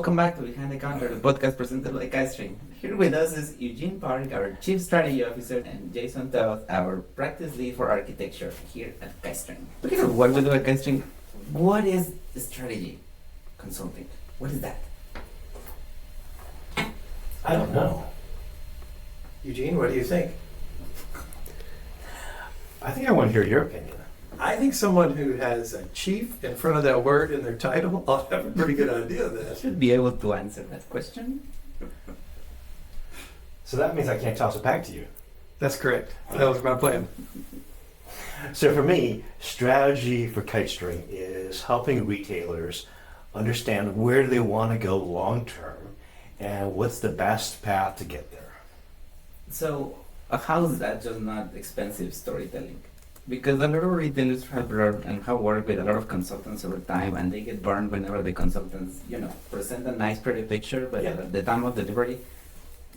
Welcome back to Behind the Counter, the podcast presented by Kitestring. Here with us is Eugene Park, our Chief Strategy Officer, and Jason Todd, our Practice Lead for Architecture here at Kitestring. Speaking of what we do at Kitestring, what is strategy consulting? What is that? I don't know. Eugene, what do you think? I think I want to hear your opinion. I think someone who has a chief in front of that word in their title ought to have a pretty good idea of that. Should be able to answer that question. So that means I can't toss it back to you. That's correct. That was my plan. So for me, strategy for Kitestring is helping retailers understand where they want to go long term and what's the best path to get there. So, how is that just not expensive storytelling? Because a lot of retailers have learned and have worked with a lot of consultants over time, and they get burned whenever the consultants, present a nice, pretty picture, but at the time of delivery,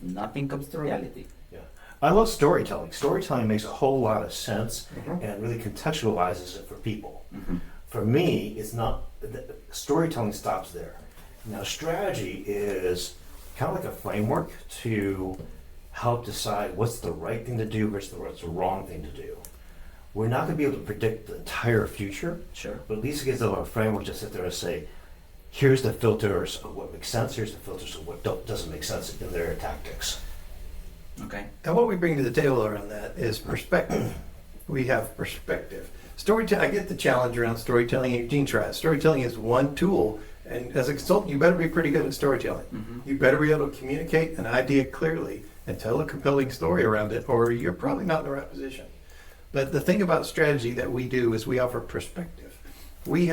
nothing comes to reality. Yeah, I love storytelling. Storytelling makes a whole lot of sense and really contextualizes it for people. Mm-hmm. For me, it's not, storytelling stops there. Now, strategy is kind of like a framework to help decide what's the right thing to do versus what's the wrong thing to do. We're not going to be able to predict the entire future, Sure. but at least it gives them a framework to sit there and say, here's the filters of what makes sense, here's the filters of what doesn't make sense in their tactics. Okay. And what we bring to the table around that is perspective. We have perspective. Storytelling, I get the challenge around storytelling. Eugene tries. Storytelling is one tool, and as a consultant, you better be pretty good at storytelling. Mm-hmm. You better be able to communicate an idea clearly and tell a compelling story around it, or you're probably not in the right position. But the thing about strategy that we do is we offer perspective. We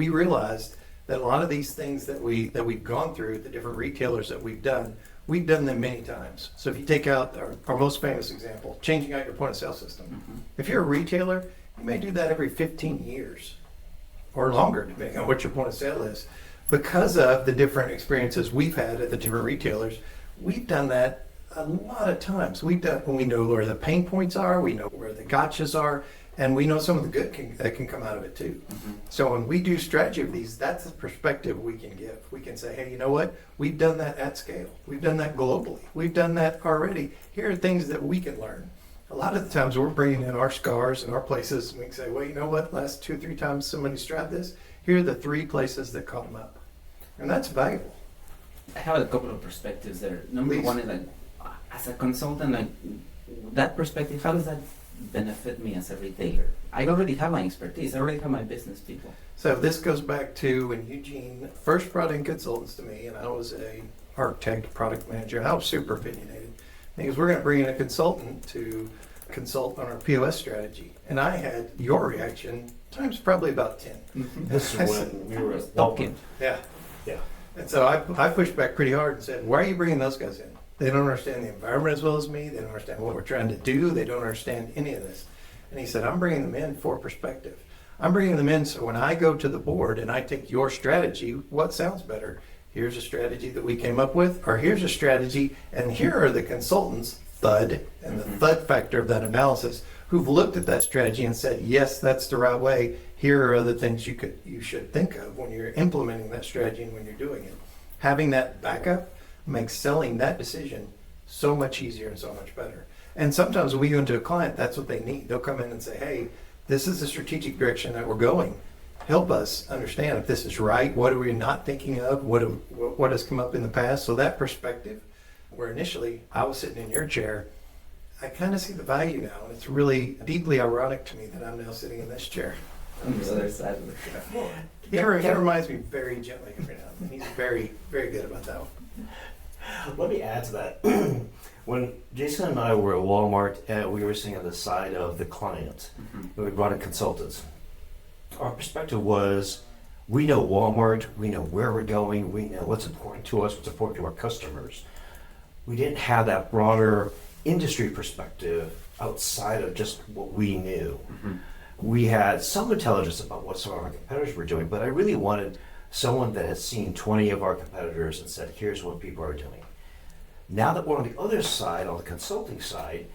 realized that a lot of these things that we've gone through, the different retailers that we've done them many times. So if you take out our most famous example, changing out your point of sale system. Mm-hmm. If you're a retailer, you may do that every 15 years or longer, depending on what your point of sale is. Because of the different experiences we've had at the different retailers, we've done that a lot of times. We know where the pain points are, we know where the gotchas are, and we know some of the good that can come out of it too. Mm-hmm. So when we do strategy of these, that's the perspective we can give. We can say, hey, you know what? We've done that at scale. We've done that globally. We've done that already. Here are things that we can learn. A lot of the times we're bringing in our scars and our places, and we can say, well, you know what? Last 2 or 3 times somebody's tried this, here are the 3 places that caught them up. And that's valuable. I have a couple of perspectives there. Number Please. one is as a consultant, that perspective, how does that benefit me as a retailer? I already have my expertise. I already have my business people. So this goes back to when Eugene first brought in consultants to me, and I was a architect, product manager, and I was super opinionated. Because we're going to bring in a consultant to consult on our POS strategy. And I had your reaction times probably about 10. Mm-hmm. This is when we were at Talking. Yeah. Yeah. And so I pushed back pretty hard and said, why are you bringing those guys in? They don't understand the environment as well as me. They don't understand what we're trying to do. They don't understand any of this. And he said, I'm bringing them in for perspective. I'm bringing them in so when I go to the board and I take your strategy, what sounds better? Here's a strategy that we came up with, or here's a strategy, and here are the consultants, thud, and the thud factor of that analysis, who've looked at that strategy and said, yes, that's the right way. Here are other things you should think of when you're implementing that strategy and when you're doing it. Having that backup makes selling that decision so much easier and so much better. And sometimes when we go into a client, that's what they need. They'll come in and say, hey, this is the strategic direction that we're going. Help us understand if this is right. What are we not thinking of? What has come up in the past? So that perspective, where initially I was sitting in your chair, I kind of see the value now. And it's really deeply ironic to me that I'm now sitting in this chair. On the other side of the floor. He reminds me very gently every now and then. He's very, very good about that one. Let me add to that. When Jason and I were at Walmart, we were sitting on the side of the client. Mm-hmm. We brought in consultants. Our perspective was, we know Walmart, we know where we're going, we know what's important to us, what's important to our customers. We didn't have that broader industry perspective outside of just what we knew. Mm-hmm. We had some intelligence about what some of our competitors were doing, but I really wanted someone that had seen 20 of our competitors and said, here's what people are doing. Now that we're on the other side, on the consulting side,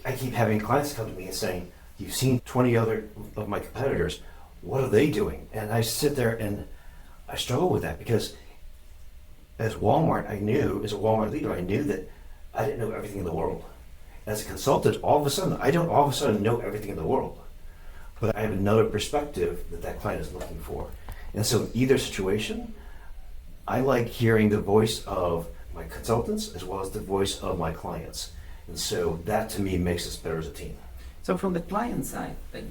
I keep having clients come to me and saying, you've seen 20 other of my competitors, what are they doing? And I sit there and I struggle with that because As Walmart, I knew, as a Walmart leader, I knew that I didn't know everything in the world. As a consultant, all of a sudden, I don't all of a sudden know everything in the world. But I have another perspective that that client is looking for. And so in either situation, I like hearing the voice of my consultants as well as the voice of my clients. And so that to me makes us better as a team. So from the client side, like,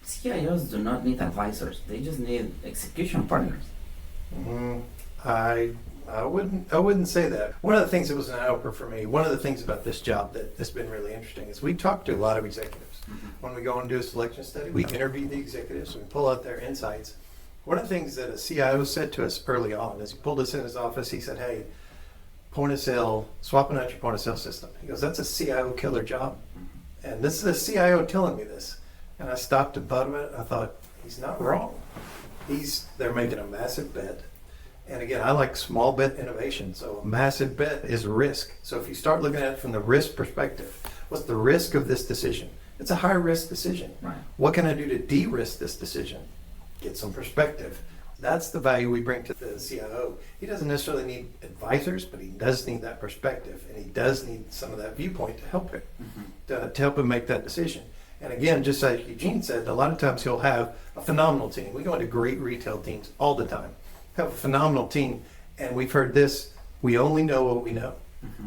CIOs do not need advisors. They just need execution partners. Mm, I wouldn't say that. One of the things that was an eye-opener for me, one of the things about this job that's been really interesting is we talk to a lot of executives. When we go and do a selection study, we interview the executives, we pull out their insights. One of the things that a CIO said to us early on is he pulled us in his office, he said, hey, point of sale, swapping out your point of sale system. He goes, that's a CIO killer job. And this is a CIO telling me this. And I stopped and thought of it. I thought, he's not wrong. They're making a massive bet. And again, I like small bet innovation. So a massive bet is a risk. So if you start looking at it from the risk perspective, what's the risk of this decision? It's a high risk decision. Right. What can I do to de-risk this decision? Get some perspective. That's the value we bring to the CIO. He doesn't necessarily need advisors, but he does need that perspective, and he does need some of that viewpoint to help him, to help him make that decision. And again, just like Eugene said, a lot of times he'll have a phenomenal team. We go into great retail teams all the time. Have a phenomenal team, and we've heard this, we only know what we know.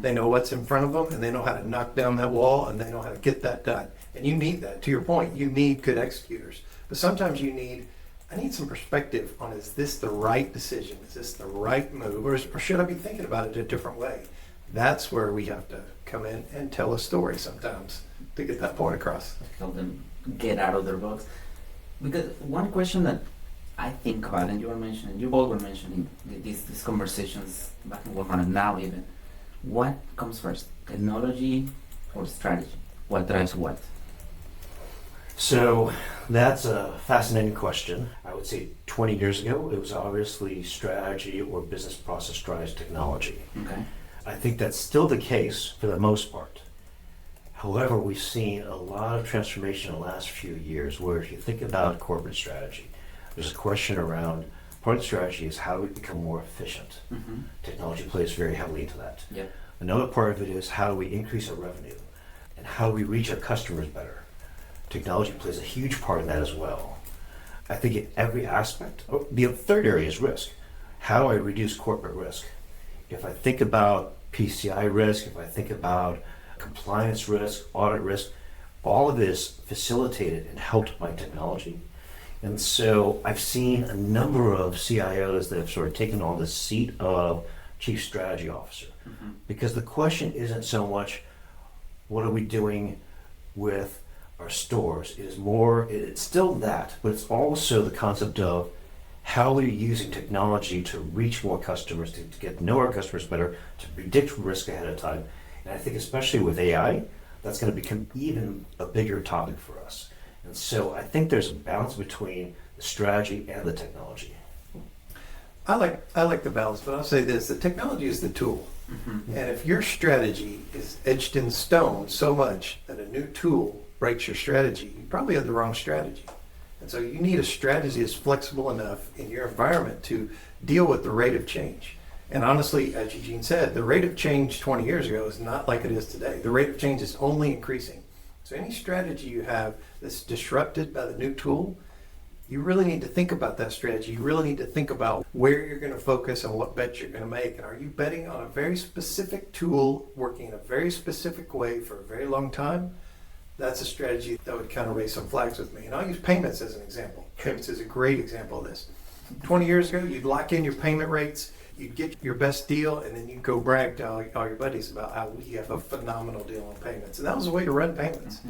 They know what's in front of them, and they know how to knock down that wall, and they know how to get that done. And you need that. To your point, you need good executors. But sometimes I need some perspective on, is this the right decision? Is this the right move? Or should I be thinking about it a different way? That's where we have to come in and tell a story sometimes to get that point across. Help them get out of their box. Because one question that I think about, and you all were mentioning these conversations back in Walmart and now even, what comes first, technology or strategy? What drives what? So that's a fascinating question. I would say 20 years ago, it was obviously strategy or business process drives technology. Okay. I think that's still the case for the most part. However, we've seen a lot of transformation in the last few years where if you think about corporate strategy, there's a question around part of the strategy is how do we become more efficient? Technology plays very heavily into that. Yep. Another part of it is how do we increase our revenue and how do we reach our customers better? Technology plays a huge part in that as well. I think in every aspect. The third area is risk. How do I reduce corporate risk? If I think about PCI risk, if I think about compliance risk, audit risk, all of this facilitated and helped by technology. And so I've seen a number of CIOs that have sort of taken on the seat of chief strategy officer. Because the question isn't so much what are we doing with our stores. It is more, it's still that, but it's also the concept of how are we using technology to reach more customers, to get to know our customers better, to predict risk ahead of time. And I think especially with AI, that's going to become even a bigger topic for us. And so I think there's a balance between the strategy and the technology. I like the balance, but I'll say this, the technology is the tool. And if your strategy is etched in stone so much that a new tool breaks your strategy, you probably have the wrong strategy. And so you need a strategy that's flexible enough in your environment to deal with the rate of change. And honestly, as Eugene said, the rate of change 20 years ago is not like it is today. The rate of change is only increasing. So any strategy you have that's disrupted by the new tool, you really need to think about that strategy. You really need to think about where you're going to focus and what bets you're going to make. And are you betting on a very specific tool working in a very specific way for a very long time? That's a strategy that would kind of raise some flags with me. And I'll use payments as an example. Payments is a great example of this. 20 years ago, you'd lock in your payment rates, you'd get your best deal, and then you'd go brag to all your buddies about how we have a phenomenal deal on payments. And that was a way to run payments.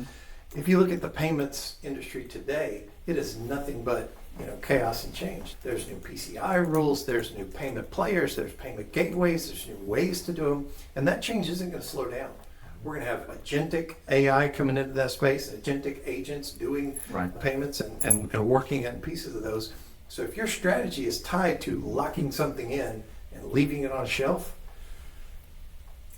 If you look at the payments industry today, it is nothing but chaos and change. There's new PCI rules, there's new payment players, there's payment gateways, there's new ways to do them, and that change isn't going to slow down. We're going to have agentic AI coming into that space, agentic agents doing payments and working on pieces of those. So if your strategy is tied to locking something in and leaving it on a shelf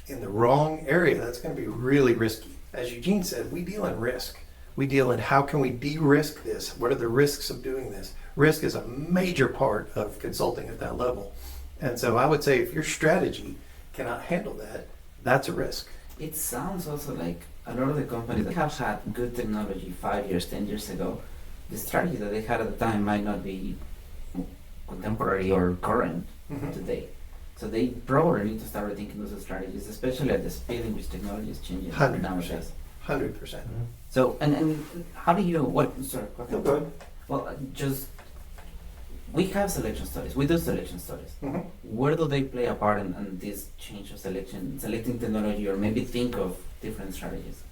in the wrong area, that's going to be really risky. As Eugene said, we deal in risk. We deal in how can we de-risk this? What are the risks of doing this? Risk is a major part of consulting at that level. And so I would say if your strategy cannot handle that, that's a risk. It sounds also like a lot of the companies that have had good technology 5 years, 10 years ago, the strategy that they had at the time might not be contemporary or current today. So they probably need to start rethinking those strategies, especially at the speed in which technology is changing 100%. nowadays. 100%. So, and how do you, sorry, go ahead. No, go ahead. Well, we have selection studies, we do selection studies. Mhm. Where do they play a part in this change of selecting technology, or maybe think of different strategies?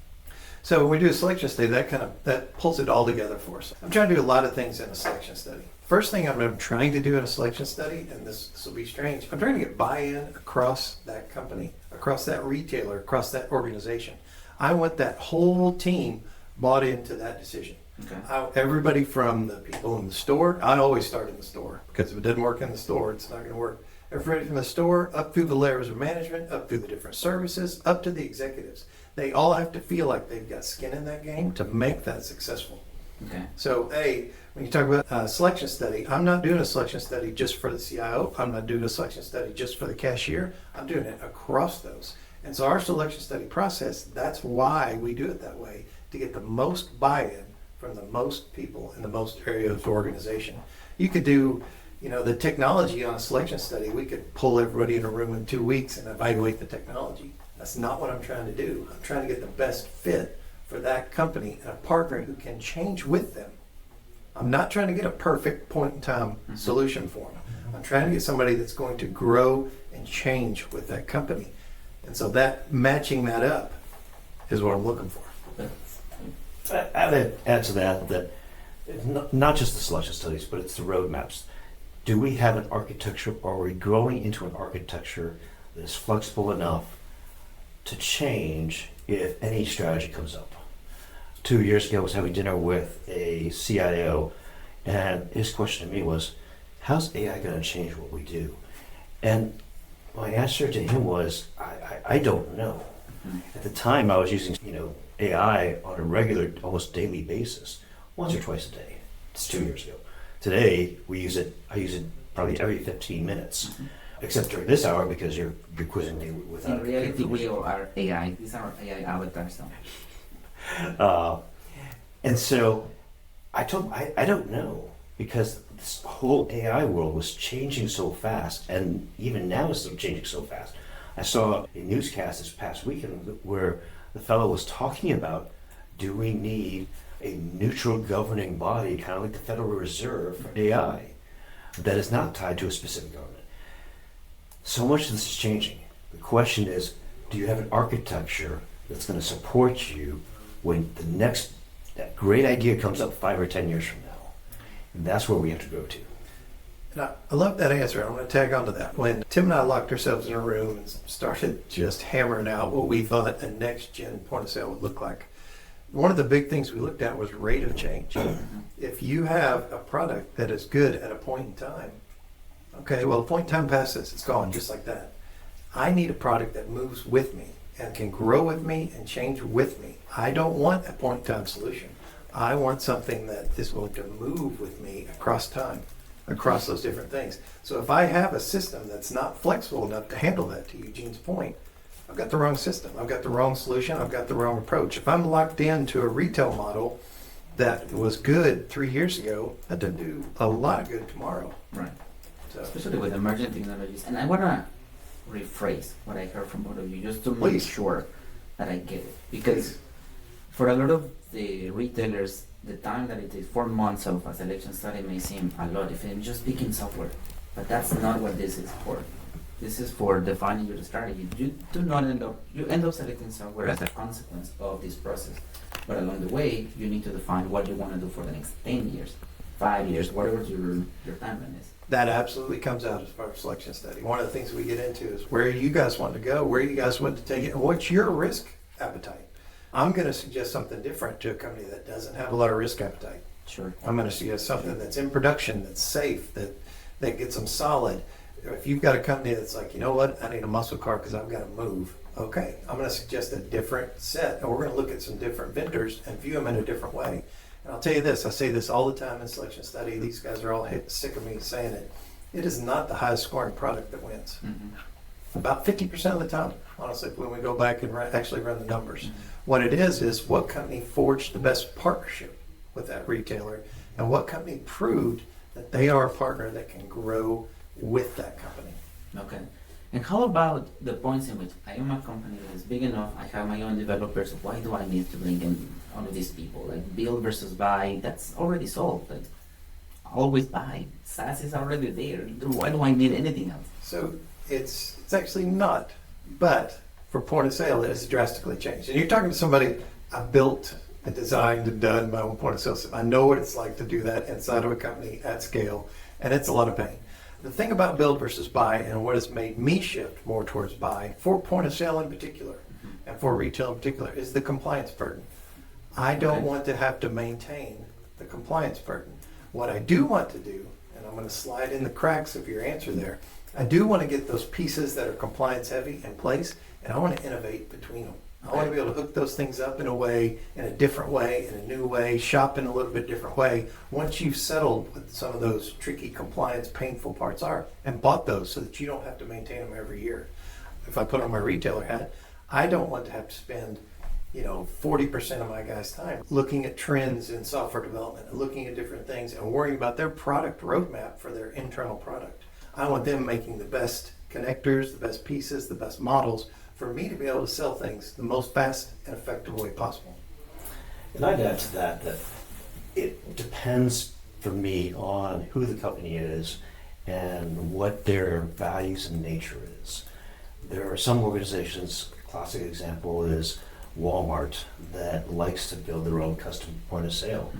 So when we do a selection study, that pulls it all together for us. I'm trying to do a lot of things in a selection study. First thing I'm trying to do in a selection study, and this will be strange, I'm trying to get buy-in across that company, across that retailer, across that organization. I want that whole team bought into that decision. Okay. Everybody from the people in the store, I always start in the store, because if it doesn't work in the store, it's not going to work. Everybody from the store, up through the layers of management, up through the different services, up to the executives. They all have to feel like they've got skin in that game to make that successful. Okay. So, when you talk about a selection study, I'm not doing a selection study just for the CIO. I'm not doing a selection study just for the cashier. I'm doing it across those. And so our selection study process, that's why we do it that way, to get the most buy-in from the most people in the most areas of the organization. You could do, the technology on a selection study. We could pull everybody in a room in 2 weeks and evaluate the technology. That's not what I'm trying to do. I'm trying to get the best fit for that company and a partner who can change with them. I'm not trying to get a perfect point-in-time solution for them. I'm trying to get somebody that's going to grow and change with that company. And so that matching that up is what I'm looking for. I would add to that it's not just the selection studies, but it's the roadmaps. Do we have an architecture, or are we growing into an architecture that is flexible enough to change if any strategy comes up? 2 years ago, I was having dinner with a CIO, and his question to me was, how's AI going to change what we do? And my answer to him was, I don't know. At the time, I was using AI on a regular, almost daily basis, once or twice a day. It's 2 years ago. Today, I use it probably every 15 minutes, except during this hour because you're quizzing me without. In reality, we all are AI. These are AI avatars, though. And so I told him, I don't know, because this whole AI world was changing so fast, and even now it's still changing so fast. I saw a newscast this past weekend where the fellow was talking about, do we need a neutral governing body, kind of like the Federal Reserve for AI, that is not tied to a specific government? So much of this is changing. The question is, do you have an architecture that's going to support you when that great idea comes up 5 or 10 years from now? And that's where we have to go to. And I love that answer. I'm going to tag on to that. When Tim and I locked ourselves in a room and started just hammering out what we thought a next-gen point of sale would look like, one of the big things we looked at was rate of change. If you have a product that is good at a point in time, okay, well, a point in time passes, it's gone just like that. I need a product that moves with me and can grow with me and change with me. I don't want a point in time solution. I want something that is going to move with me across time, across those different things. So if I have a system that's not flexible enough to handle that, to Eugene's point, I've got the wrong system. I've got the wrong solution. I've got the wrong approach. If I'm locked into a retail model that was good 3 years ago, that doesn't do a lot of good tomorrow. Right. So, Especially with emerging technologies. And I want to rephrase what I heard from both of you, just to make Please. sure that I get it. Because for a lot of the retailers, the time that it takes 4 months of a selection study may seem a lot if I'm just picking software. But that's not what this is for. This is for defining your strategy. You end up selecting software as a consequence of this process. But along the way, you need to define what you want to do for the next 10 years, 5 years, whatever your timeline is. that absolutely comes out as part of selection study. One of the things we get into is where you guys want to go, where you guys want to take it, and what's your risk appetite. I'm going to suggest something different to a company that doesn't have a lot of risk appetite. Sure. I'm going to suggest something that's in production, that's safe, that gets them solid. If you've got a company that's like, you know what, I need a muscle car because I've got to move. Okay, I'm going to suggest a different set, and we're going to look at some different vendors and view them in a different way. And I'll tell you this, I say this all the time in selection study. These guys are all sick of me saying it. it is not the highest scoring product that wins. About 50% of the time, honestly, when we go back and actually run the numbers. What it is what company forged the best partnership with that retailer, and what company proved that they are a partner that can grow with that company. Okay. And how about the points in which I am a company that is big enough, I have my own developers, why do I need to bring in all of these people? Like build versus buy, that's already solved. Like always buy. SaaS is already there. Why do I need anything else? So it's actually not, but for point of sale, it has drastically changed. And you're talking to somebody, I built and designed and done my own point of sale system. I know what it's like to do that inside of a company at scale, and it's a lot of pain. The thing about build versus buy, and what has made me shift more towards buy, for point of sale in particular, and for retail in particular, is the compliance burden. I don't want to have to maintain the compliance burden. What I do want to do, and I'm going to slide in the cracks of your answer there, I do want to get those pieces that are compliance heavy in place, and I want to innovate between them. I want to be able to hook those things up in a way, in a different way, in a new way, shop in a little bit different way. Once you've settled what some of those tricky compliance, painful parts are, and bought those so that you don't have to maintain them every year. If I put on my retailer hat, I don't want to have to spend 40% of my guys' time looking at trends in software development and looking at different things and worrying about their product roadmap for their internal product. I want them making the best connectors, the best pieces, the best models for me to be able to sell things the most fast and effective way possible. And I'd add to that it depends for me on who the company is and what their values and nature is. There are some organizations, a classic example is Walmart, that likes to build their own custom point of sale.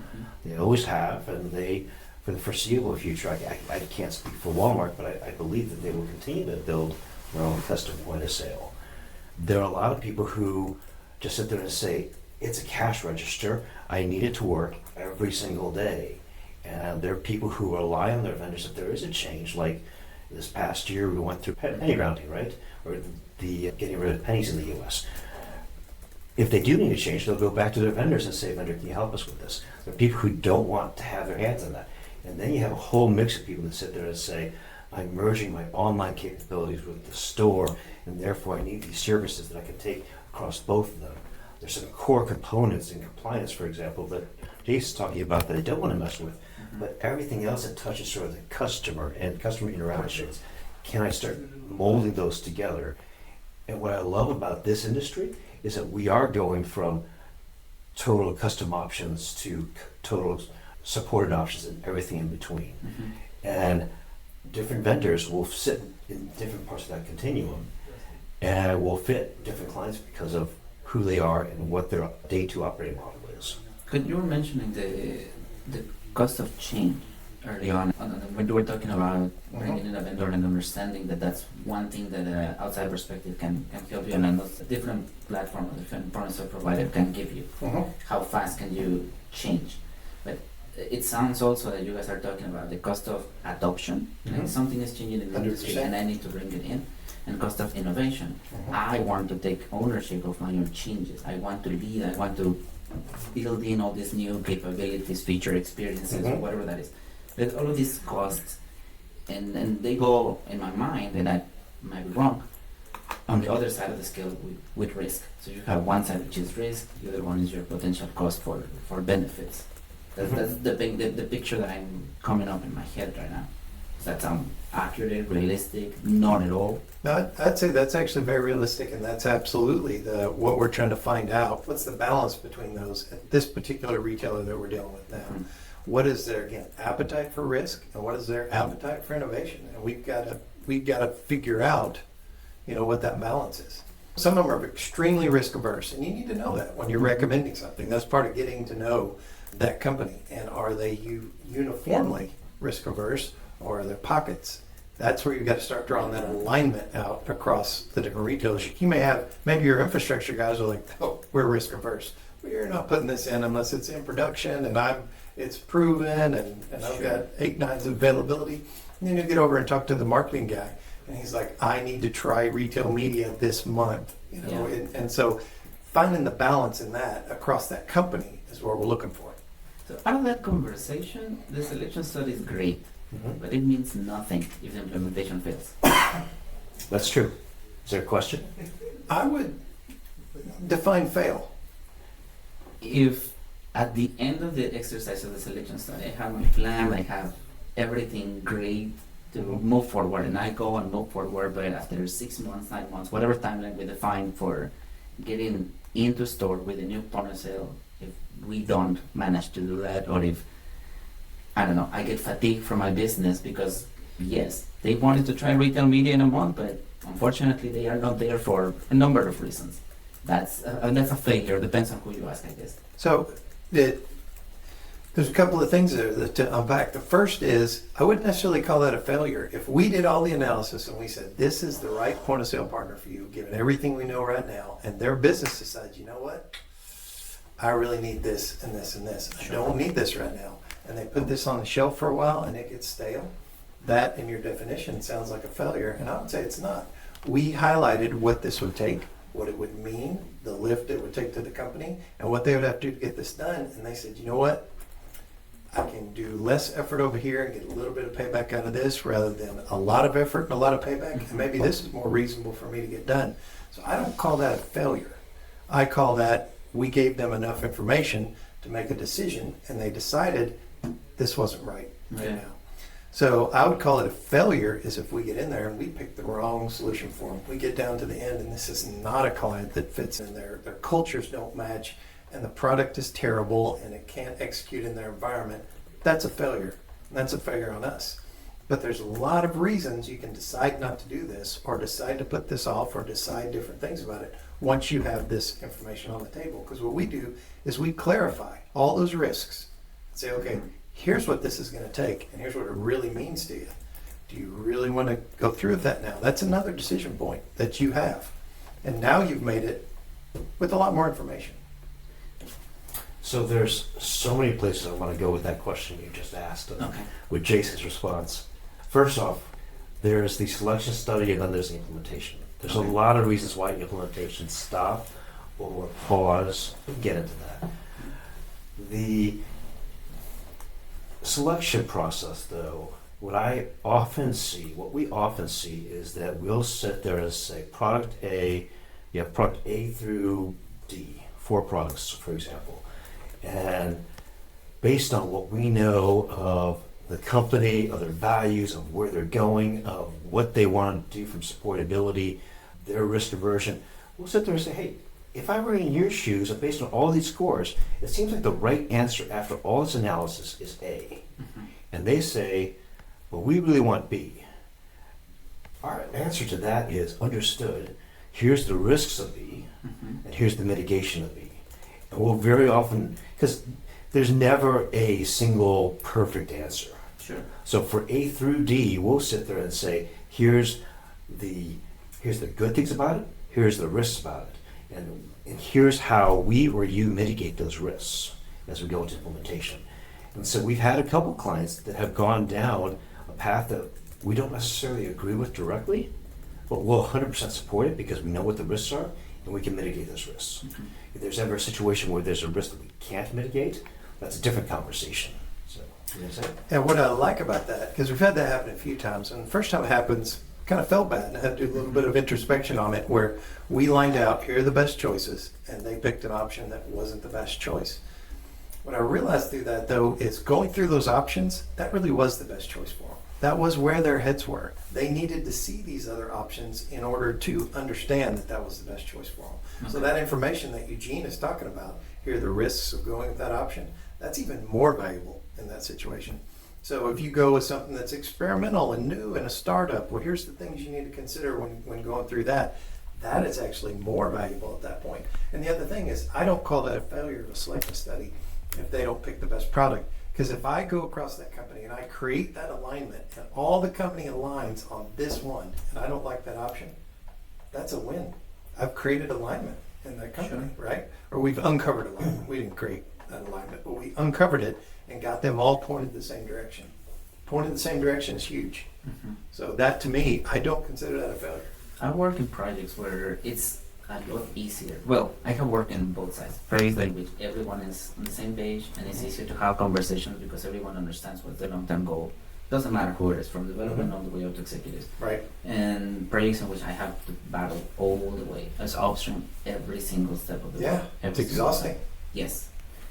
They always have, and they, for the foreseeable future, I can't speak for Walmart, but I believe that they will continue to build their own custom point of sale. There are a lot of people who just sit there and say, it's a cash register, I need it to work every single day. And there are people who rely on their vendors if there is a change, like this past year we went through penny rounding, right? Or the getting rid of pennies in the US. If they do need a change, they'll go back to their vendors and say, vendor, can you help us with this? There are people who don't want to have their hands on that. And then you have a whole mix of people that sit there and say, I'm merging my online capabilities with the store, and therefore I need these services that I can take across both of them. There's some core components in compliance, for example, that Jason's talking about that I don't want to mess with, but everything else that touches sort of the customer and customer interactions, can I start molding those together? And what I love about this industry is that we are going from total custom options to total supported options and everything in between. And different vendors will sit in different parts of that continuum and will fit different clients because of who they are and what their day two operating model is. Because you were mentioning the cost of change early on when you were talking about bringing in a vendor and understanding that that's one thing that an outside perspective can help you, and a different platform, a different product provider can give you. How fast can you change? But it sounds also that you guys are talking about the cost of adoption. Like something is changing in the industry 100%. and I need to bring it in. And cost of innovation. I want to take ownership of my own changes. I want to lead. I want to build in all these new capabilities, feature experiences, whatever that is. But all of these costs, and they go in my mind, and I might be wrong, on the other side of the scale with risk. So you have one side which is risk, the other one is your potential cost for benefits. That's the picture that I'm coming up in my head right now. Does that sound accurate, realistic? Not at all. No, I'd say that's actually very realistic, and that's absolutely what we're trying to find out. What's the balance between those at this particular retailer that we're dealing with now? What is their, again, appetite for risk, and what is their appetite for innovation? And we've got to figure out, what that balance is. Some of them are extremely risk averse, and you need to know that when you're recommending something. That's part of getting to know that company. And are they uniformly risk averse, or are there pockets? That's where you've got to start drawing that alignment out across the different retailers. You may have, maybe your infrastructure guys are like, oh, we're risk averse. We're not putting this in unless it's in production and it's proven and I've got 8 nines of availability. And then you get over and talk to the marketing guy and he's like, I need to try retail media this month. And so finding the balance in that across that company is what we're looking for. So out of that conversation, the selection study is great. but it means nothing if the implementation fails. That's true. Is there a question? I would define fail. If at the end of the exercise of the selection study, I have my plan, I have everything great to move forward, and I go and move forward, but after 6 months, 9 months, whatever timeline we define for getting into store with a new point of sale, if we don't manage to do that, or if, I don't know, I get fatigued from my business because, yes, they wanted to try retail media in a month, but unfortunately they are not there for a number of reasons. That's a failure, depends on who you ask, I guess. So there's a couple of things there to unpack. The first is, I wouldn't necessarily call that a failure. If we did all the analysis and we said, this is the right point of sale partner for you, given everything we know right now, and their business decides, you know what? I really need this and this and this. I don't need this right now. And they put this on the shelf for a while and it gets stale. That, in your definition, sounds like a failure. And I would say it's not. We highlighted what this would take, what it would mean, the lift it would take to the company, and what they would have to do to get this done. And they said, you know what? I can do less effort over here and get a little bit of payback out of this rather than a lot of effort and a lot of payback. And maybe this is more reasonable for me to get done. So I don't call that a failure. I call that we gave them enough information to make a decision, and they decided this wasn't right now. So I would call it a failure is if we get in there and we pick the wrong solution for them. We get down to the end and this is not a client that fits in there. Their cultures don't match and the product is terrible and it can't execute in their environment. That's a failure. That's a failure on us. But there's a lot of reasons you can decide not to do this or decide to put this off or decide different things about it once you have this information on the table. Because what we do is we clarify all those risks and say, okay, here's what this is going to take, and here's what it really means to you. Do you really want to go through with that now? That's another decision point that you have. And now you've made it with a lot more information. So there's so many places I want to go with that question you just asked, with Jason's response. First off, there's the selection study and then there's the implementation. There's a lot of reasons why implementation stop or pause. We'll get into that. The selection process, though, what we often see is that we'll sit there and say, product A, you have product A through D, 4 products, for example. And based on what we know of the company, of their values, of where they're going, of what they want to do from supportability, their risk aversion, we'll sit there and say, hey, if I were in your shoes, and based on all these scores, it seems like the right answer after all this analysis is A. And they say, well, we really want B. Our answer to that is understood. Here's the risks of B, and here's the mitigation of B. And we'll very often, because there's never a single perfect answer. Sure. So for A through D, we'll sit there and say, here's the good things about it, here's the risks about it, and here's how we or you mitigate those risks as we go into implementation. And so we've had a couple clients that have gone down a path that we don't necessarily agree with directly, but we'll 100% support it because we know what the risks are and we can mitigate those risks. If there's ever a situation where there's a risk that we can't mitigate, that's a different conversation. So, you know what I'm saying? And what I like about that, because we've had that happen a few times, and the first time it happens, kind of felt bad, and I had to do a little bit of introspection on it, where we lined out, here are the best choices, and they picked an option that wasn't the best choice. What I realized through that, though, is going through those options, that really was the best choice for them. That was where their heads were. They needed to see these other options in order to understand that that was the best choice for them. So that information that Eugene is talking about, here are the risks of going with that option, that's even more valuable in that situation. So if you go with something that's experimental and new and a startup, well, here's the things you need to consider when going through that. That is actually more valuable at that point. And the other thing is, I don't call that a failure of a selection study if they don't pick the best product. Because if I go across that company and I create that alignment and all the company aligns on this one and I don't like that option, that's a win. I've created alignment in that company, right? Or we've uncovered alignment. We didn't create that alignment, but we uncovered it and got them all pointed the same direction. Pointed the same direction is huge. So that, to me, I don't consider that a failure. I work in projects where it's a lot easier. Well, I have worked in both sides. Projects in which everyone is on the same page and it's easier to have conversations because everyone understands what's the long-term goal. doesn't matter who it is, from development all the way up to executives. Right. And projects in which I have to battle all the way as upstream every single step of the way. Yeah, Every it's single exhausting. step. Yes.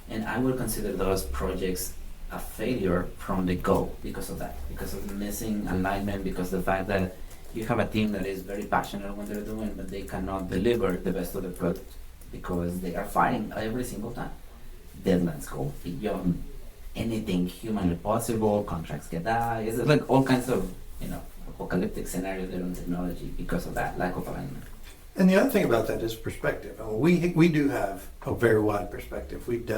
And I would consider those projects a failure from the go because of that, because of the missing alignment, because of the fact that you have a team that is very passionate on what they're doing, but they cannot deliver the best of the product because they are fighting every single time. Deadlines go beyond anything humanly possible, contracts get die. It's like all kinds of, apocalyptic scenarios there on technology because of that lack of alignment. And the other thing about that is perspective. I mean, we do have a very wide perspective. We've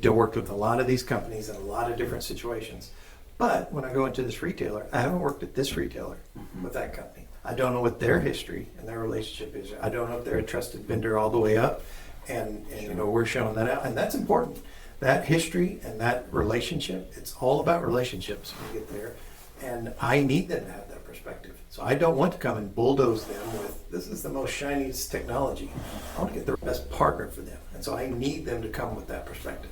worked with a lot of these companies in a lot of different situations. But when I go into this retailer, I haven't worked at this retailer with that company. I don't know what their history and their relationship is. I don't know if they're a trusted vendor all the way up. And we're showing that out. And that's important. That history and that relationship, it's all about relationships when you get there. And I need them to have that perspective. So I don't want to come and bulldoze them with, this is the most shiniest technology. I want to get the best partner for them. And so I need them to come with that perspective.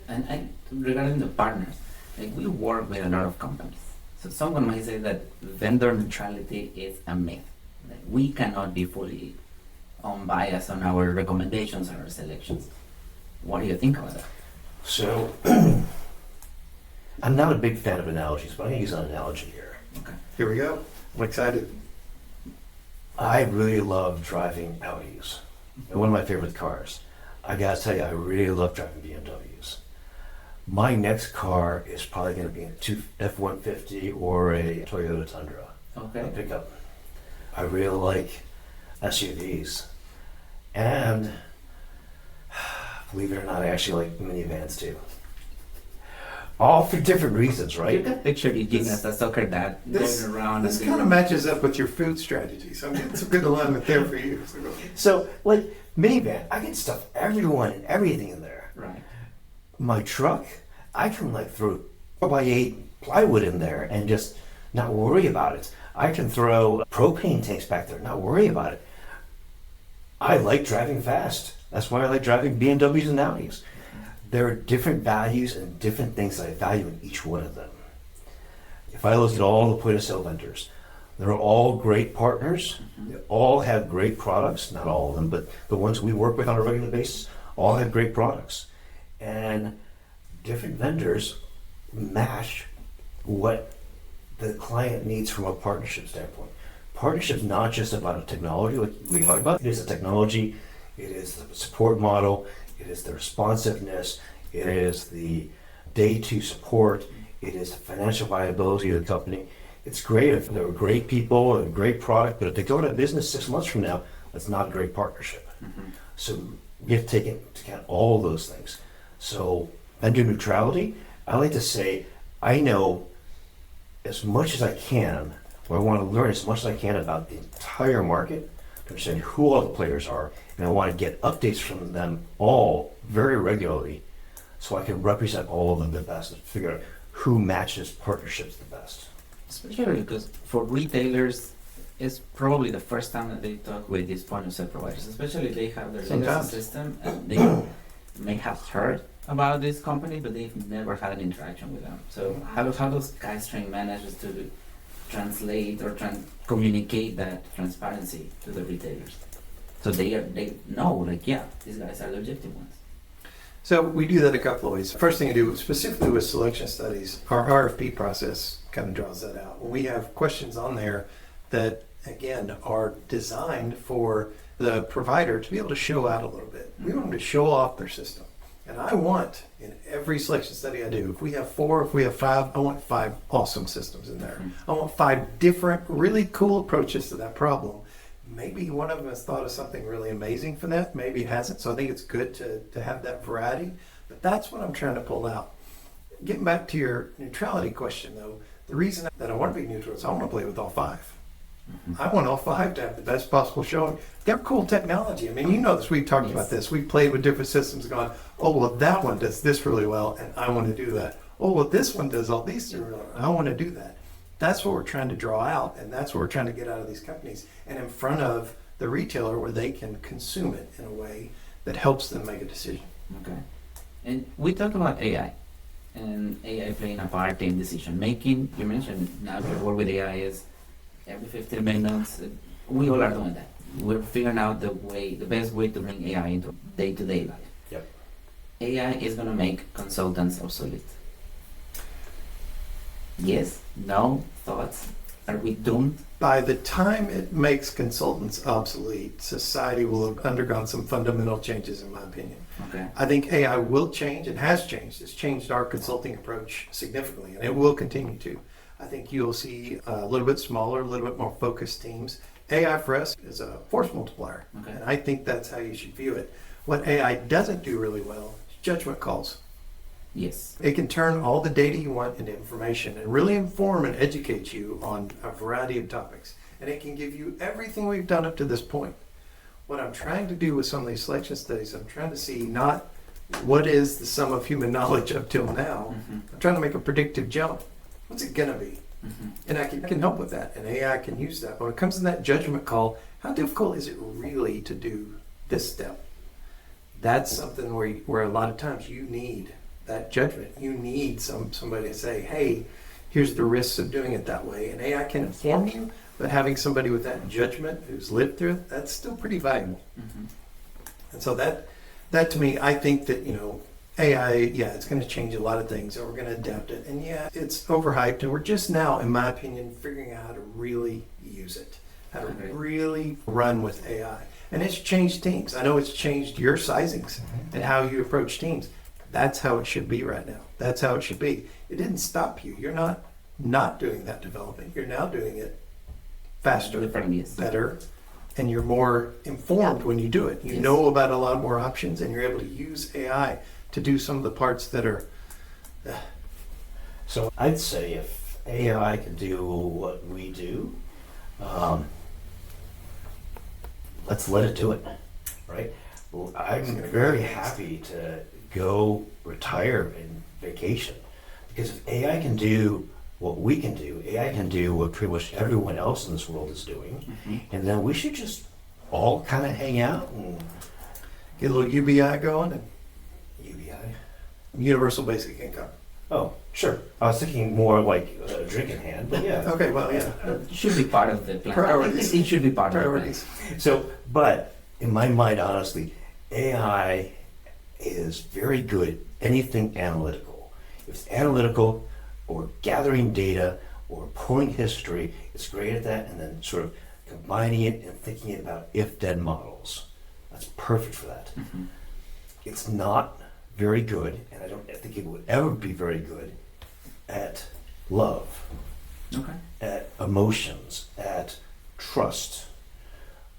And regarding the partners, like we work with a lot of companies. So someone might say that vendor neutrality is a myth. Like we cannot be fully unbiased on our recommendations and our selections. What do you think about that? So, I'm not a big fan of analogies, but I'm going to use an analogy here. Okay. Here we go. I'm excited. I really love driving Audis. They're one of my favorite cars. I gotta tell you, I really love driving BMWs. My next car is probably going to be a F-150 or a Toyota Tundra. Okay. A pickup. I really like SUVs. And believe it or not, I actually like minivans too. All for different reasons, You right? can picture Eugene as a soccer dad This, going around. this and kind of matches up with your food strategy. So I'm getting some good alignment there for you. So go. So, like, minivan, I can stuff everyone and everything in there. Right. My truck, I can like throw 4x8 plywood in there and just not worry about it. I can throw propane tanks back there, not worry about it. I like driving fast. That's why I like driving BMWs and Audis. There are different values and different things that I value in each one of them. If I look at all the point of sale vendors, they're all great partners. They all have great products, not all of them, but the ones we work with on a regular basis all have great products. And different vendors match what the client needs from a partnership standpoint. Partnership's not just about a technology, like we talked about. It is a technology, it is the support model, it is the responsiveness, it is the day two support, it is the financial viability of the company. It's great if they're great people and a great product, but if they go to business 6 months from now, that's not a great partnership. So we have to take into account all those things. So vendor neutrality, I like to say, I know as much as I can, or I want to learn as much as I can about the entire market, to understand who all the players are, and I want to get updates from them all very regularly so I can represent all of them the best and figure out who matches partnerships the best. Especially because for retailers, it's probably the first time that they talk with these point of sale providers, especially if they have their Sometimes. legacy system and they may have heard about this company, but they've never had an interaction with them. So how does Kitestring manage to translate or communicate that transparency to the retailers? So they know, like, yeah, these guys are the objective ones. So we do that a couple of ways. First thing I do, specifically with selection studies, our RFP process kind of draws that out. We have questions on there that, again, are designed for the provider to be able to show out a little bit. We want them to show off their system. And I want, in every selection study I do, if we have 4, if we have 5, I want 5 awesome systems in there. I want 5 different, really cool approaches to that problem. Maybe one of them has thought of something really amazing for that. Maybe it hasn't. So I think it's good to have that variety. But that's what I'm trying to pull out. Getting back to your neutrality question, though, the reason that I want to be neutral is I want to play with all 5. I want all 5 to have the best possible showing. They're cool technology. I mean, you know this. We've talked about this. We've played with different systems going, oh, well, that one does this really well, and I want to do that. Oh, well, this one does all these things really well, and I want to do that. That's what we're trying to draw out, and that's what we're trying to get out of these companies and in front of the retailer where they can consume it in a way that helps them make a decision. Okay. And we talk about AI. and AI playing a part in decision making. You mentioned now your work with AI is every 15 minutes. We all are doing that. We're figuring out the best way to bring AI into day-to-day life. Yep. AI is going to make consultants obsolete. Yes, no, thoughts? Are we doomed? By the time it makes consultants obsolete, society will have undergone some fundamental changes, in my opinion. Okay. I think AI will change and has changed. It's changed our consulting approach significantly, and it will continue to. I think you'll see a little bit smaller, a little bit more focused teams. AI for us is a force multiplier, Okay. and I think that's how you should view it. What AI doesn't do really well is judgment calls. Yes. It can turn all the data you want into information and really inform and educate you on a variety of topics. And it can give you everything we've done up to this point. What I'm trying to do with some of these selection studies, I'm trying to see not what is the sum of human knowledge up till now. I'm trying to make a predictive jump. What's it gonna be? And I can help with that, and AI can use that. When it comes to that judgment call, how difficult is it really to do this step? That's something where a lot of times you need that judgment. You need somebody to say, hey, here's the risks of doing it that way. And AI can inform you, but having somebody with that judgment who's lived through it, that's still pretty valuable. And so that to me, I think that, AI, yeah, it's going to change a lot of things, and we're going to adapt it. And yeah, it's overhyped, and we're just now, in my opinion, figuring out how to really use it, how to really run with AI. And it's changed teams. I know it's changed your sizings and how you approach teams. That's how it should be right now. That's how it should be. It didn't stop you. You're not doing that development. You're now doing it faster, better, and you're more informed when you do it. You know about a lot more options, and you're able to use AI to do some of the parts that are. So I'd say if AI can do what we do, let's let it do it, right? Well, I'm very happy to go retire and vacation, because if AI can do what we can do, AI can do what pretty much everyone else in this world is doing, and then we should just all kind of hang out and Get a little UBI going and UBI. universal basic income. Oh, sure. I was thinking more like a drink in hand, but yeah. Okay, well, yeah. It should be part of the plan. Priorities. It should be part Priorities. of So, but in my mind, honestly, AI is very good at anything analytical. If it's analytical or gathering data or pulling history, it's great at that, and then sort of combining it and thinking about if-then models. That's perfect for that. It's not very good, and I don't think it would ever be very good at love, the plan. at emotions, at trust.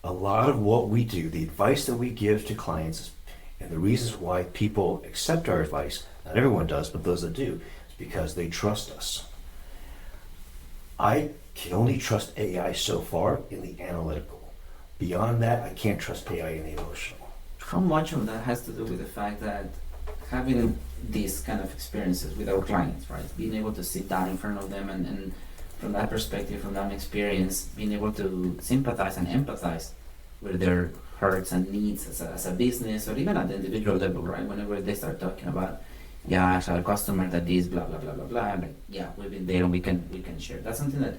A lot of what we do, the advice that we give to clients, and the reasons why people accept our advice, not everyone does, but those that do, is because they trust us. I can only trust AI so far in the analytical. Beyond that, I can't trust AI in the emotional. How much of that has to do with the fact that having these kind of experiences with our clients, right? Being able to sit down in front of them and from that perspective, from that experience, being able to sympathize and empathize with their hurts and needs as a business or even at the individual level, right? Whenever they start talking about, yeah, I had a customer that is blah, blah, blah, blah, blah, I'm like, yeah, we've been there and we can share. That's something that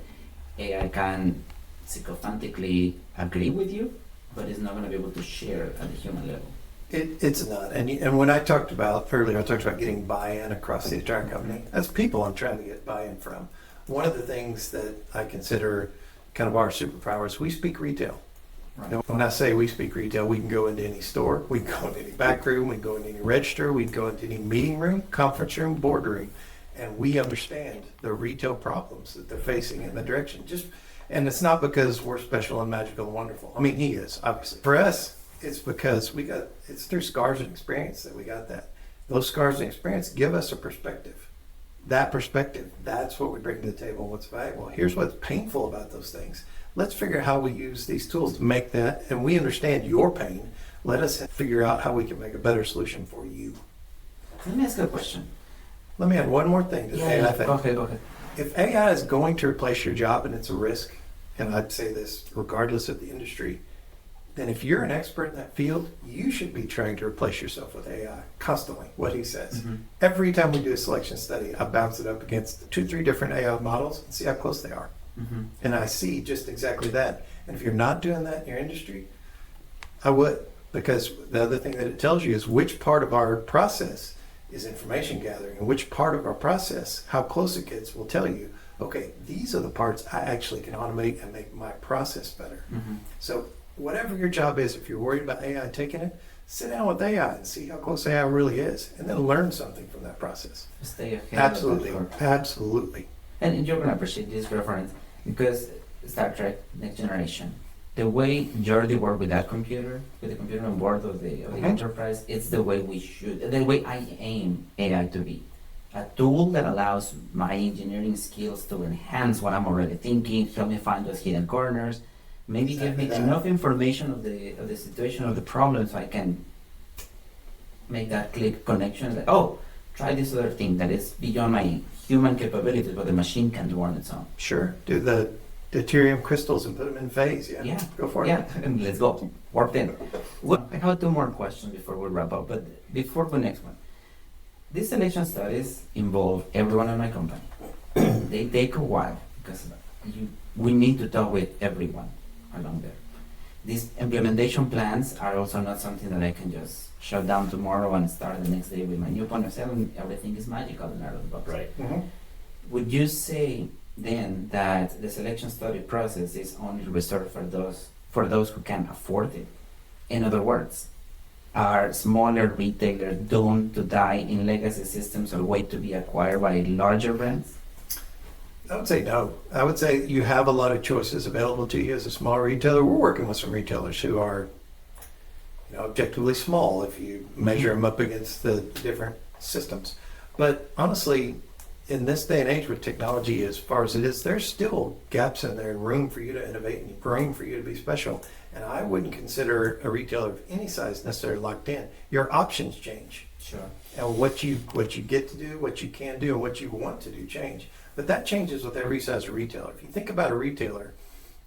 AI can sycophantically agree with you, but it's not going to be able to share at the human level. It's not. And when I talked about earlier, I talked about getting buy-in across the entire company. That's people I'm trying to get buy-in from. One of the things that I consider kind of our superpowers, we speak retail. Right. You know, when I say we speak retail, we can go into any store, we can go into any back room, we can go into any register, we can go into any meeting room, conference room, boardroom, and we understand the retail problems that they're facing in the direction. And it's not because we're special and magical and wonderful. I mean, he is, obviously. For us, it's because it's through scars and experience that we got that. Those scars and experience give us a perspective. That perspective, that's what we bring to the table, what's valuable. Here's what's painful about those things. Let's figure out how we use these tools to make that, and we understand your pain. Let us figure out how we can make a better solution for you. Let me ask you a question. Let me add one more thing to the AI thing. Go ahead. If AI is going to replace your job and it's a risk, and I'd say this regardless of the industry, then if you're an expert in that field, you should be trying to replace yourself with AI constantly, what he says. Every time we do a selection study, I bounce it up against 2-3 different AI models and see how close they are. And I see just exactly that. And if you're not doing that in your industry, I would, because the other thing that it tells you is which part of our process is information gathering, and which part of our process, how close it gets, will tell you, okay, these are the parts I actually can automate and make my process better. So whatever your job is, if you're worried about AI taking it, sit down with AI and see how close AI really is, and then learn something from that process. Stay ahead. Absolutely, Of that. absolutely. And you're gonna appreciate this reference because Star Trek Next Generation, the way Jordi worked with that computer, with the computer on board of the Enterprise, it's the way we should, the way I aim AI to be. A tool that allows my engineering skills to enhance what I'm already thinking, help me find those hidden corners, maybe give me enough information of the situation, of the problem, so I can make that click connection, like, oh, try this other thing that is beyond my human capabilities, but the machine can do on its own. Sure. Do the deuterium crystals and put them in phase. Yeah. Yeah. Go for it. Yeah, and let's go. Warp in. Well, I have 2 more questions before we wrap up, but before the next one. These selection studies involve everyone in my company. They take a while because we need to talk with everyone along there. These implementation plans are also not something that I can just shut down tomorrow and start the next day with my new point of sale and everything is magical and out of the box. Right. Would you say then that the selection study process is only reserved for those who can afford it? In other words, are smaller retailers doomed to die in legacy systems or wait to be acquired by larger brands? I would say no. I would say you have a lot of choices available to you as a small retailer. We're working with some retailers who are, objectively small if you measure them up against the different systems. But honestly, in this day and age with technology as far as it is, there's still gaps in there and room for you to innovate and room for you to be special. And I wouldn't consider a retailer of any size necessarily locked in. Your options change. Sure. And what you get to do, what you can do, and what you want to do change. But that changes with every size of retailer. If you think about a retailer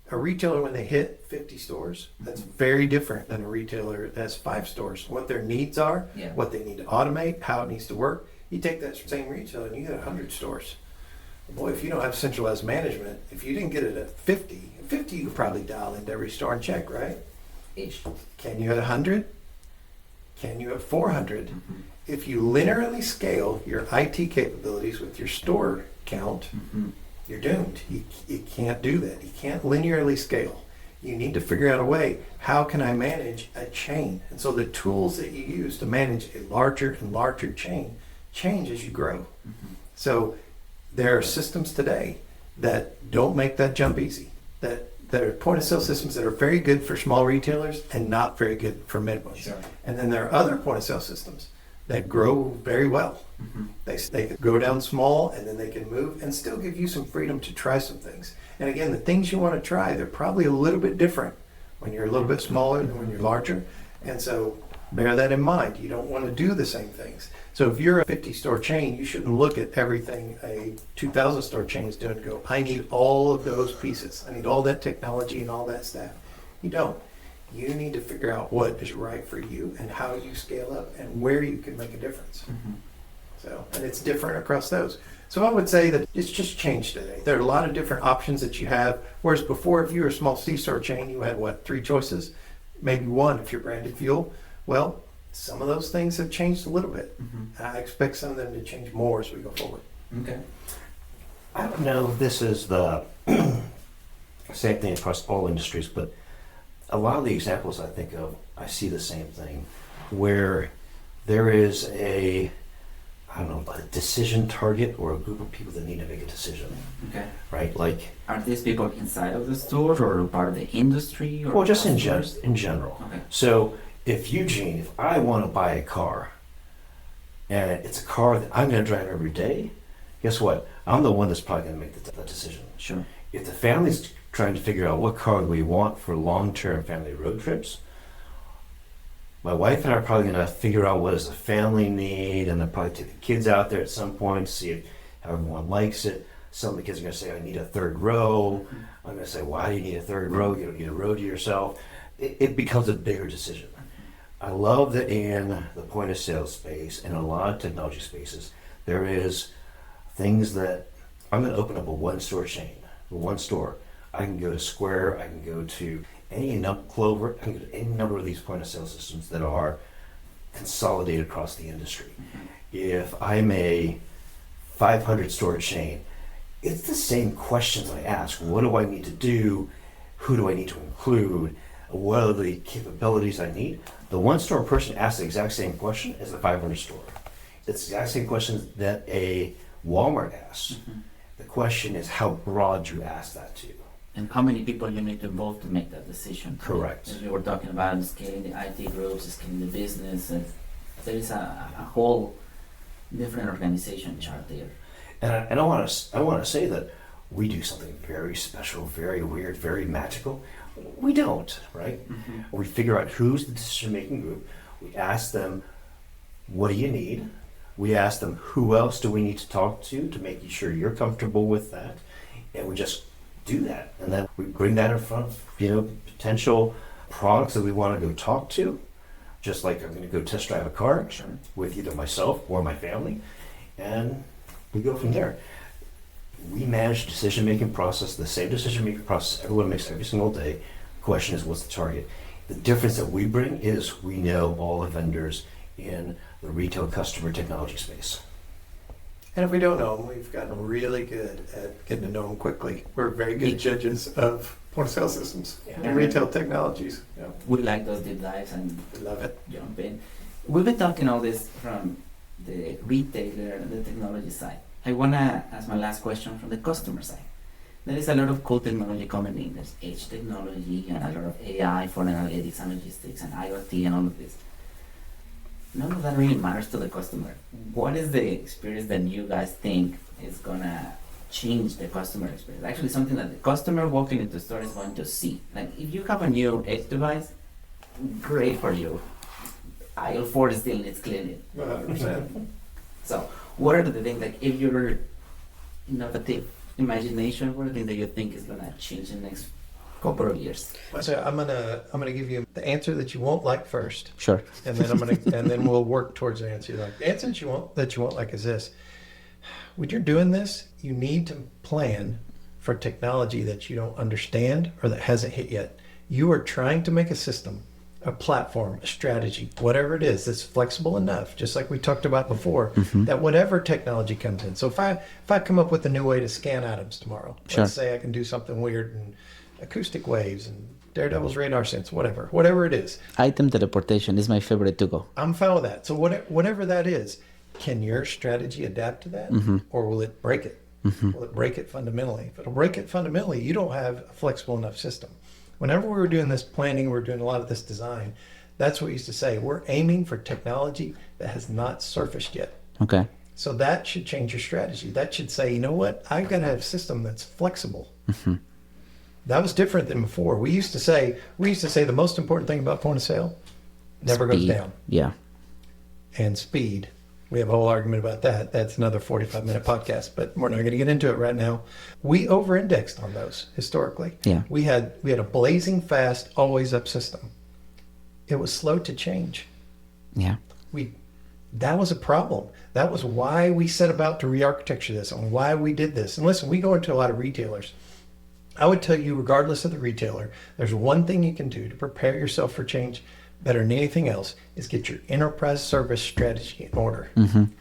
when they hit 50 stores, that's very different than a retailer that has 5 stores. What their needs are, what they need to automate, how it needs to work. You take that same retailer and you get 100 stores. Boy, if you don't have centralized management, if you didn't get it at 50 you could probably dial into every store and check, right? Ish. Can you at 100? Can you at 400? If you linearly scale your IT capabilities with your store count, you're doomed. You can't do that. You can't linearly scale. You need to figure out a way, how can I manage a chain? And so the tools that you use to manage a larger and larger chain change as you grow. So there are systems today that don't make that jump easy. That there are point of sale systems that are very good for small retailers and not very good for mid ones. Sure. And then there are other point of sale systems that grow very well. They can go down small and then they can move and still give you some freedom to try some things. And again, the things you want to try, they're probably a little bit different when you're a little bit smaller than when you're larger. And so bear that in mind. You don't want to do the same things. So if you're a 50 store chain, you shouldn't look at everything a 2,000 store chain is doing and go, I need all of those pieces. I need all that technology and all that stuff. You don't. You need to figure out what is right for you and how you scale up and where you can make a difference. So, and it's different across those. So I would say that it's just changed today. There are a lot of different options that you have. Whereas before, if you were a small C-store chain, you had 3 choices? Maybe 1 if you're branded fuel. Well, some of those things have changed a little bit. I expect some of them to change more as we go forward. Okay. I don't know if this is the same thing across all industries, but a lot of the examples I think of, I see the same thing, where there is a decision target or a group of people that need to make a decision. Okay. Right? Like, are these people inside of the store or part of the industry? Or well, just in customers? general. Okay. So if I want to buy a car and it's a car that I'm going to drive every day, guess what? I'm the one that's probably going to make that decision. Sure. If the family's trying to figure out what car we want for long-term family road trips, my wife and I are probably going to figure out what does the family need, and then probably take the kids out there at some point to see how everyone likes it. Some of the kids are going to say, I need a third row. I'm going to say, why do you need a third row? You don't need a row to yourself. it becomes a bigger decision. I love that in the point of sale space and a lot of technology spaces, there is things that I'm going to open up a one store chain, one store. I can go to Square, I can go to Clover, I can go to any number of these point of sale systems that are consolidated across the industry. If I'm a 500 store chain, it's the same questions I ask. What do I need to do? Who do I need to include? What are the capabilities I need? The one store person asks the exact same question as the 500 store. It's the exact same questions that a Walmart asks. The question is how broad you ask that to. And how many people you need to involve to make that decision. Correct. As we were talking about scaling the IT groups, scaling the business, and there is a whole different organization chart there. And I want to say that we do something very special, very weird, very magical. We don't, right? We figure out who's the decision-making group. We ask them, what do you need? We ask them, who else do we need to talk to make sure you're comfortable with that? And we just do that. And then we bring that in front of, potential products that we want to go talk to. Just like I'm going to go test drive a car with either myself or my family. And we go from there. We manage the decision-making process, the same decision-making process everyone makes every single day. The question is, what's the target? The difference that we bring is we know all the vendors in the retail customer technology space. And if we don't know them, we've gotten really good at getting to know them quickly. We're very good judges of point of sale systems and retail technologies. Yeah. We like those deep dives and We love it. jump in. We've been talking all this from the retailer and the technology side. I want to ask my last question from the customer side. There is a lot of cool technology coming in. There's edge technology and a lot of AI for analytics and logistics and IoT and all of this. None of that really matters to the customer. What is the experience that you guys think is going to change the customer experience? Actually, something that the customer walking into the store is going to see. Like, if you have a new edge device, great for you. Aisle 4 still needs cleaning. 100%. So, what are the things, like, if you're innovative imagination, what are the things that you think is going to change in the next couple of years? So I'm gonna give you the answer that you won't like first, Sure. and then we'll work towards the answer you like. The answer that you won't like is this: when you're doing this, you need to plan for technology that you don't understand or that hasn't hit yet. You are trying to make a system, a platform, a strategy, whatever it is, that's flexible enough, just like we talked about before, that whatever technology comes in. So if I come up with a new way to scan atoms tomorrow, Sure. let's say I can do something weird and acoustic waves and Daredevil's radar sense, whatever it is, Item teleportation is my favorite to go. I'm fine with that. So whatever that is, can your strategy adapt to that, or will it break it? Will it break it fundamentally? If it'll break it fundamentally, you don't have a flexible enough system. Whenever we were doing this planning, we were doing a lot of this design, that's what we used to say. We're aiming for technology that has not surfaced yet. Okay. So that should change your strategy. That should say, you know what? I've got to have a system that's flexible. That was different than before. We used to say the most important thing about point of sale never goes Speed. down. Yeah. And speed. We have a whole argument about that. That's another 45-minute podcast, but we're not going to get into it right now. We over-indexed on those historically. Yeah. We had a blazing fast, always up system. It was slow to change. Yeah. That was a problem. That was why we set about to re-architecture this and why we did this. And listen, we go into a lot of retailers. I would tell you, regardless of the retailer, there's one thing you can do to prepare yourself for change better than anything else is get your enterprise service strategy in order.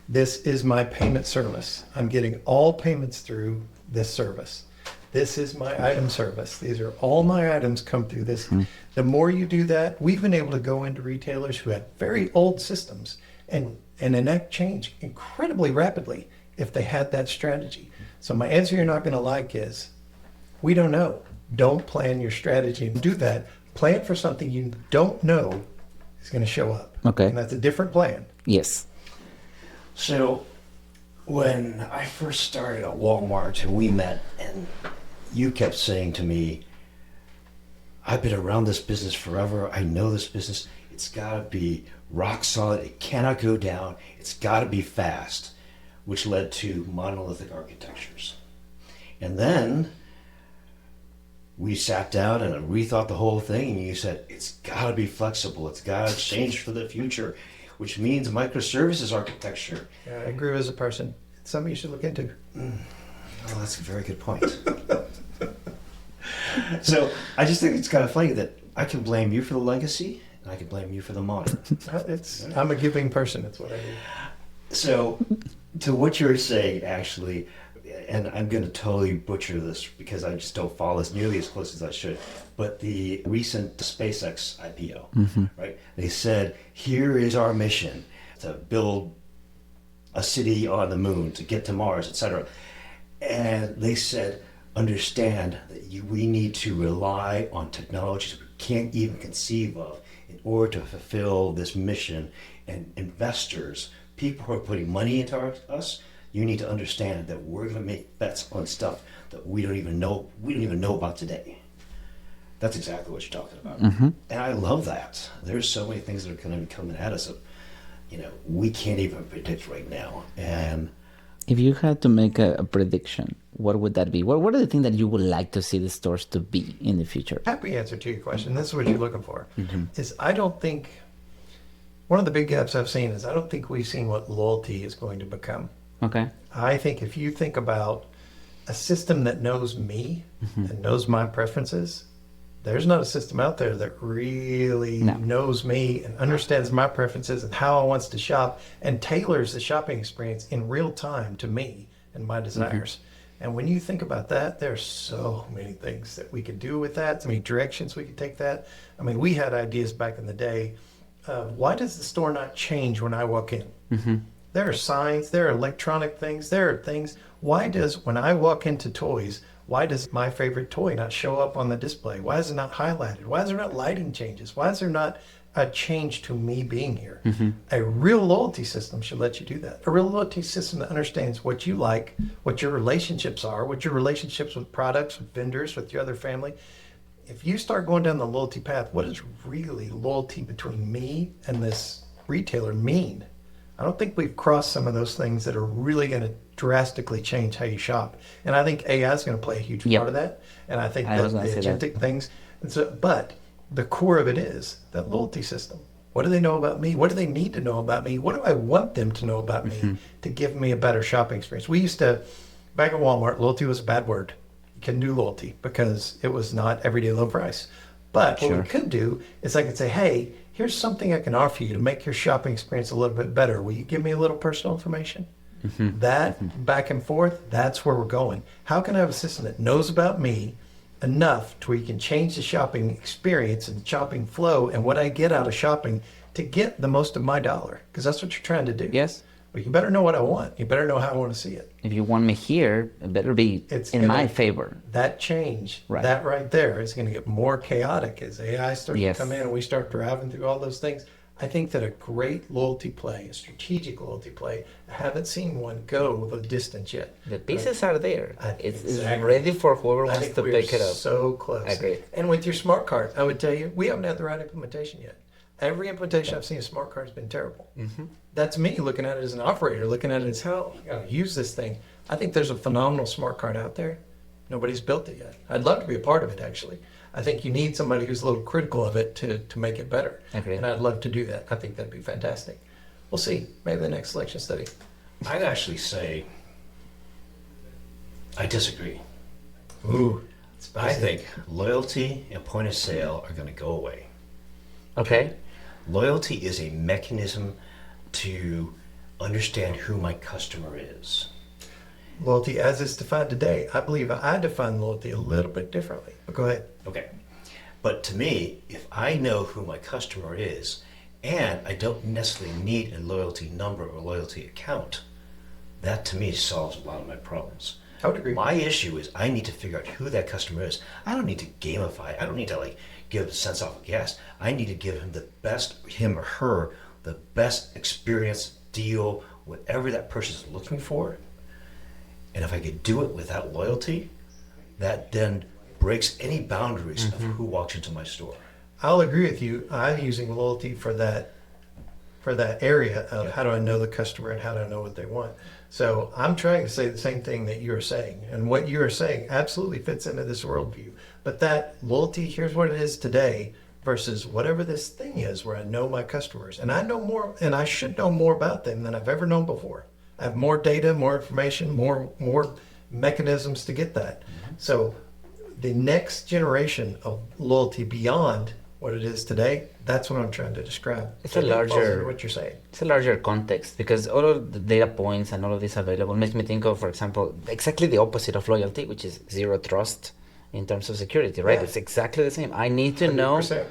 This is my payment service. I'm getting all payments through this service. This is my item service. These are all my items come through this. The more you do that, we've been able to go into retailers who had very old systems and enact change incredibly rapidly if they had that strategy. So my answer you're not going to like is, we don't know. Don't plan your strategy and do that. Plan for something you don't know is going to show up. Okay. And that's a different plan. Yes. So when I first started at Walmart and we met and you kept saying to me, I've been around this business forever. I know this business. It's got to be rock solid. It cannot go down. It's got to be fast, which led to monolithic architectures. And then we sat down and rethought the whole thing, and you said, it's got to be flexible. It's got to change for the future, which means microservices architecture. Yeah, I agree as a person. It's something you should look into. Oh, that's a very good point. So I just think it's kind of funny that I can blame you for the legacy, and I can blame you for the modern. I'm a giving person. That's what I do. So, to what you're saying, actually, and I'm going to totally butcher this because I just don't follow this nearly as close as I should, but the recent SpaceX IPO, right? They said, here is our mission to build a city on the moon, to get to Mars, etc. And they said, understand that we need to rely on technologies we can't even conceive of in order to fulfill this mission. And investors, people who are putting money into us, you need to understand that we're going to make bets on stuff that we don't even know about today. That's exactly what you're talking about. And I love that. There's so many things that are going to be coming at us that, we can't even predict right now. And if you had to make a prediction, what would that be? What are the things that you would like to see the stores to be in the future? Happy answer to your question. This is what you're looking for. Is I don't think, one of the big gaps I've seen is I don't think we've seen what loyalty is going to become. Okay. I think if you think about a system that knows me and knows my preferences, there's not a system out there that really knows me and understands my preferences and how I wants to shop and tailors the shopping experience in real time to me and my desires. And when you think about that, there's so many things that we could do with that, so many directions we could take that. I mean, we had ideas back in the day. Why does the store not change when I walk in? There are signs, there are electronic things, there are things. Why does, when I walk into toys, why does my favorite toy not show up on the display? Why is it not highlighted? Why is there not lighting changes? Why is there not a change to me being here? A real loyalty system should let you do that. A real loyalty system that understands what you like, what your relationships are, what your relationships with products, with vendors, with your other family. If you start going down the loyalty path, what does really loyalty between me and this retailer mean? I don't think we've crossed some of those things that are really going to drastically change how you shop. And I think AI is going to play a huge part of that. And I think that the agentic things. And so, but the core of it is that loyalty system. What do they know about me? What do they need to know about me? What do I want them to know about me to give me a better shopping experience? We used to, back at Walmart, loyalty was a bad word. You couldn't do loyalty because it was not everyday low price. But what we could do is I could say, hey, here's something I can offer you to make your shopping experience a little bit better. Will you give me a little personal information? That back and forth, that's where we're going. How can I have a system that knows about me enough to where you can change the shopping experience and shopping flow and what I get out of shopping to get the most of my dollar? Because that's what you're trying to do. Yes. But you better know what I want. You better know how I want to see it. If you want me here, it better be in my favor. That change, that right there is going to get more chaotic as AI starts to come in and we start driving through all those things. I think that a great loyalty play, a strategic loyalty play, I haven't seen one go the distance yet. The pieces are there. It's ready for whoever wants to pick it up. So close. I agree. And with your smart card, I would tell you, we haven't had the right implementation yet. Every implementation I've seen of smart card has been terrible. That's me looking at it as an operator, looking at it as how I gotta use this thing. I think there's a phenomenal smart card out there. Nobody's built it yet. I'd love to be a part of it, actually. I think you need somebody who's a little critical of it to make it better. And I'd love to do that. I think that'd be fantastic. We'll see. Maybe the next selection study. I'd actually say I disagree. Ooh. I think loyalty and point of sale are going to go away. Okay. Loyalty is a mechanism to understand who my customer is. Loyalty as it's defined today, I believe I define loyalty a little bit differently. But go ahead. Okay. But to me, if I know who my customer is, and I don't necessarily need a loyalty number or loyalty account, that to me solves a lot of my problems. I would agree. My issue is I need to figure out who that customer is. I don't need to gamify. I don't need to give a sense off of gas. I need to give him or her, the best experience, deal, whatever that person is looking for. And if I could do it without loyalty, that then breaks any boundaries of who walks into my store. I'll agree with you. I'm using loyalty for that for that area of how do I know the customer and how do I know what they want. So I'm trying to say the same thing that you're saying, and what you're saying absolutely fits into this worldview. But that loyalty, here's what it is today versus whatever this thing is where I know my customers and I know more, and I should know more about them than I've ever known before. I have more data, more information, more mechanisms to get that. So the next generation of loyalty beyond what it is today, that's what I'm trying to describe. It's So a it falls larger- into what you're saying. It's a larger context because all of the data points and all of this available makes me think of, for example, exactly the opposite of loyalty, which is zero trust in terms of security, right? Yeah. It's exactly the same. I need to know 100%.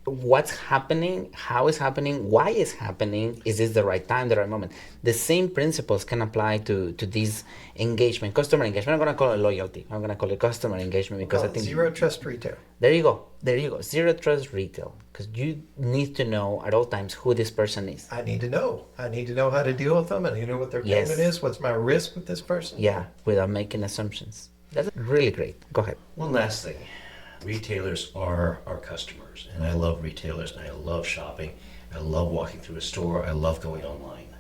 what's happening, how it's happening, why it's happening, is this the right time, the right moment. The same principles can apply to this engagement, customer engagement. I'm going to call it loyalty. I'm going to call it customer engagement because I think Zero trust retail. there you go. Zero trust retail, because you need to know at all times who this person is. I need to know. I need to know how to deal with them. I need to know what their Yes. payment is. What's my risk with this person? Yeah, without making assumptions. That's really great. Go ahead. One last thing. Retailers are our customers, and I love retailers, and I love shopping. I love walking through a store. I love going online.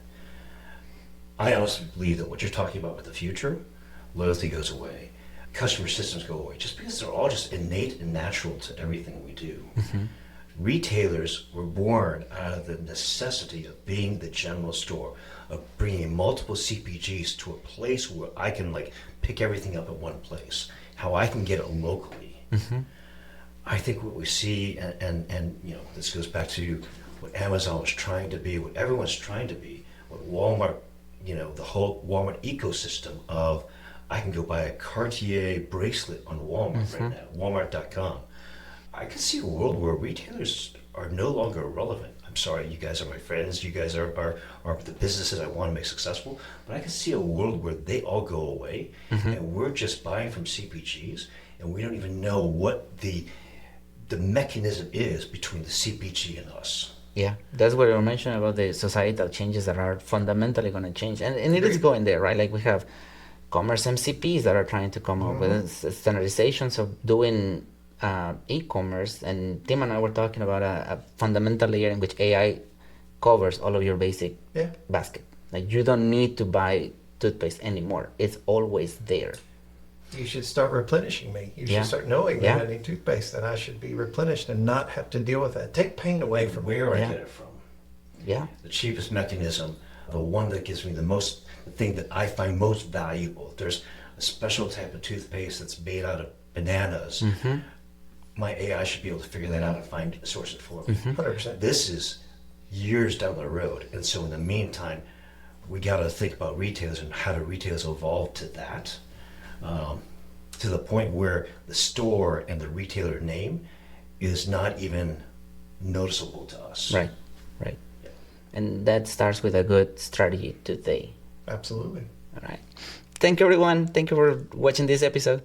I honestly believe that what you're talking about with the future, loyalty goes away. Customer systems go away, just because they're all just innate and natural to everything we do. Retailers were born out of the necessity of being the general store, of bringing multiple CPGs to a place where I can pick everything up at one place, how I can get it locally. I think what we see, and this goes back to what Amazon was trying to be, what everyone's trying to be, what Walmart, the whole Walmart ecosystem of, I can go buy a Cartier bracelet on Walmart right now, Walmart.com. I can see a world where retailers are no longer relevant. I'm sorry, you guys are my friends, you guys are the businesses I want to make successful, but I can see a world where they all go away and we're just buying from CPGs and we don't even know what the mechanism is between the CPG and us. Yeah, that's what you mentioned about the societal changes that are fundamentally going to change. And it is going there, right? Like we have commerce MCPs that are trying to come up with standardizations of doing e-commerce. And Tim and I were talking about a fundamental layer in which AI covers all of your basic basket. Like you don't need to buy toothpaste anymore. It's always there. You should start replenishing me. You Yeah. should start knowing Yeah. that I need toothpaste and I should be replenished and not have to deal with that. Take pain away from Where I Yeah. get it from. Yeah. The cheapest mechanism, the one that gives me the thing that I find most valuable. There's a special type of toothpaste that's made out of bananas. My AI should be able to figure that out and find source it for me. 100%. This is years down the road, and so in the meantime, we got to think about retailers and how do retailers evolve to that, to the point where the store and the retailer name is not even noticeable to us. Right. Right. And that starts with a good strategy today. Absolutely. All right. Thank you, everyone. Thank you for watching this episode.